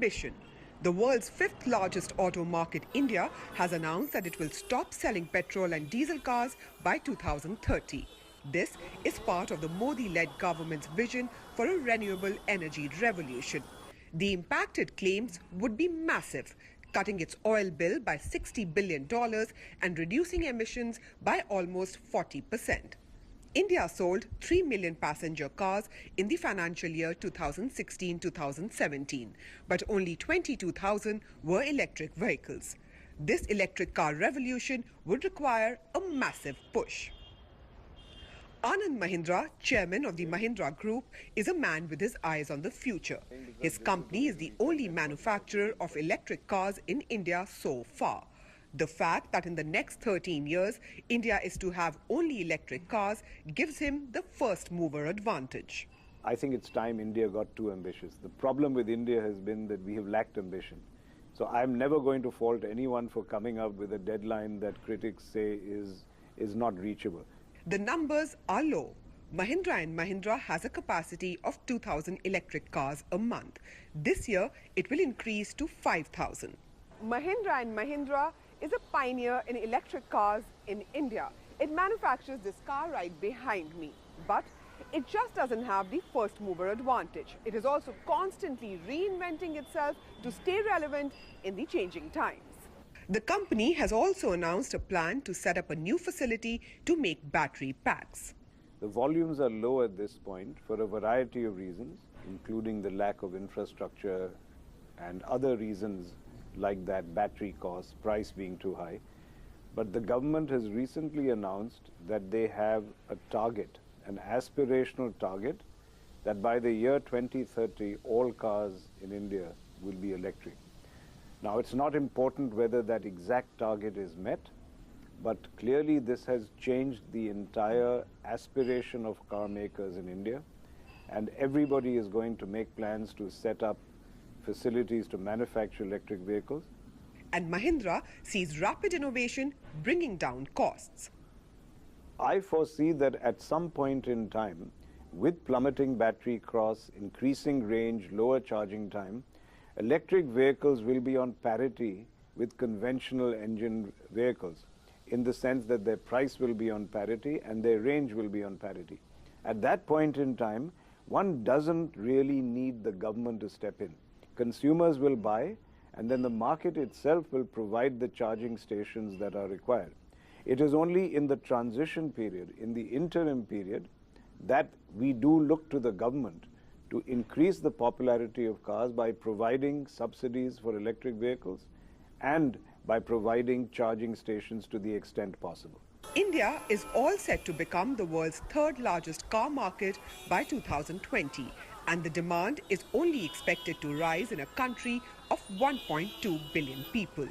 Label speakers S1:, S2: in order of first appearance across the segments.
S1: ambition. The world's fifth largest auto market, India, has announced that it will stop selling petrol and diesel cars by 2030. This is part of the Modi-led government's vision for a renewable energy revolution. The impact, it claims, would be massive, cutting its oil bill by $60 billion and reducing emissions by almost 40%. India sold 3 million passenger cars in the financial year 2016-2017, but only 22,000 were electric vehicles. This electric car revolution would require a massive push. Anand Mahindra, chairman of the Mahindra Group, is a man with his eyes on the future. His company is the only manufacturer of electric cars in India so far. The fact that in the next 13 years, India is to have only electric cars gives him the first mover advantage.
S2: I think it's time India got too ambitious. The problem with India has been that we have lacked ambition. So I'm never going to fault anyone for coming up with a deadline that critics say is not reachable.
S1: The numbers are low. Mahindra & Mahindra has a capacity of 2,000 electric cars a month. This year, it will increase to 5,000. Mahindra & Mahindra is a pioneer in electric cars in India. It manufactures this car right behind me, but it just doesn't have the first mover advantage. It is also constantly reinventing itself to stay relevant in the changing times. The company has also announced a plan to set up a new facility to make battery packs.
S2: The volumes are low at this point for a variety of reasons, including the lack of infrastructure and other reasons like that, battery costs, price being too high. But the government has recently announced that they have a target, an aspirational target, that by the year 2030, all cars in India will be electric. Now, it's not important whether that exact target is met, but clearly this has changed the entire aspiration of car makers in India, and everybody is going to make plans to set up facilities to manufacture electric vehicles.
S1: And Mahindra sees rapid innovation bringing down costs.
S2: I foresee that at some point in time, with plummeting battery costs, increasing range, lower charging time, electric vehicles will be on parity with conventional engine vehicles, in the sense that their price will be on parity and their range will be on parity. At that point in time, one doesn't really need the government to step in. Consumers will buy, and then the market itself will provide the charging stations that are required. It is only in the transition period, in the interim period, that we do look to the government to increase the popularity of cars by providing subsidies for electric vehicles and by providing charging stations to the extent possible.
S1: India is all set to become the world's third largest car market by 2020, and the demand is only expected to rise in a country of 1.2 billion people.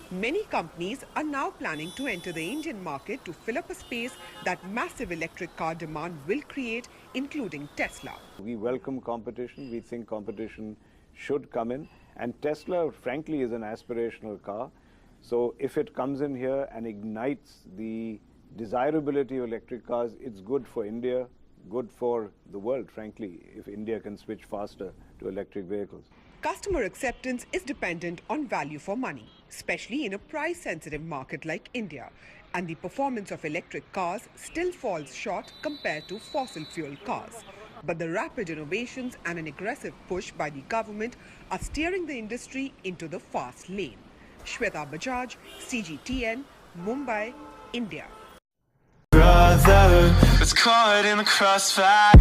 S1: Many companies are now planning to enter the Indian market to fill up a space that massive electric car demand will create, including Tesla.
S2: We welcome competition. We think competition should come in. And Tesla, frankly, is an aspirational car. So if it comes in here and ignites the desirability of electric cars, it's good for India, good for the world, frankly, if India can switch faster to electric vehicles.
S1: Customer acceptance is dependent on value for money, especially in a price-sensitive market like India. And the performance of electric cars still falls short compared to fossil fuel cars. But the rapid innovations and an aggressive push by the government are steering the industry into the fast lane. Shweta Bajaj, CGTN, Mumbai, India.
S3: Brother, it's caught in the crossfire.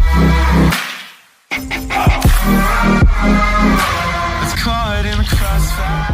S3: It's caught in the crossfire.